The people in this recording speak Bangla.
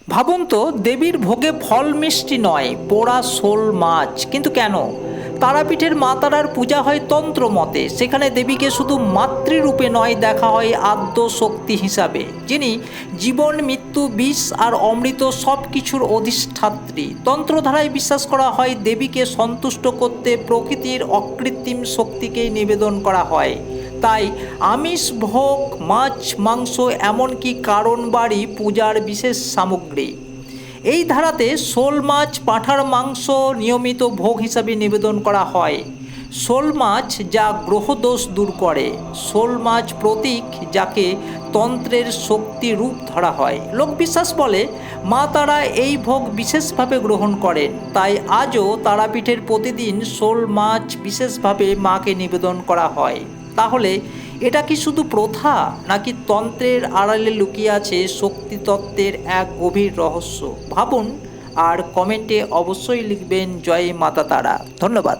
ভাবুন তো, দেবীর ভোগে ফল মিষ্টি নয়, পোড়া শোল মাছ। কিন্তু কেন? তারাপীঠের মা তারার পূজা হয় তন্ত্র মতে। সেখানে দেবীকে শুধু মাতৃরূপে নয়, দেখা হয় আদ্য শক্তি হিসাবে, যিনি জীবন, মৃত্যু, বিষ আর অমৃত সব কিছুর অধিষ্ঠাত্রী। তন্ত্রধারায় বিশ্বাস করা হয় দেবীকে সন্তুষ্ট করতে প্রকৃতির অকৃত্রিম শক্তিকে নিবেদন করা হয়। তাই আমিষ ভোগ, মাছ, মাংস, এমনকি কারণ বাড়ি পূজার বিশেষ সামগ্রী। এই ধারাতে শোল মাছ, পাঁঠার মাংস নিয়মিত ভোগ হিসাবে নিবেদন করা হয়। শোল মাছ যা গ্রহদোষ দূর করে, শোল মাছ প্রতীক যাকে তন্ত্রের শক্তি রূপ ধরা হয়। লোকবিশ্বাস বলে মা তারা এই ভোগ বিশেষভাবে গ্রহণ করেন। তাই আজও তারাপীঠের প্রতিদিন শোল মাছ বিশেষভাবে মাকে নিবেদন করা হয়। তাহলে এটা কি শুধু প্রথা, নাকি তন্ত্রের আড়ালে লুকিয়ে আছে শক্তিতত্ত্বের এক গভীর রহস্য? ভাবুন আর কমেন্টে অবশ্যই লিখবেন জয় মাতা তারা। ধন্যবাদ।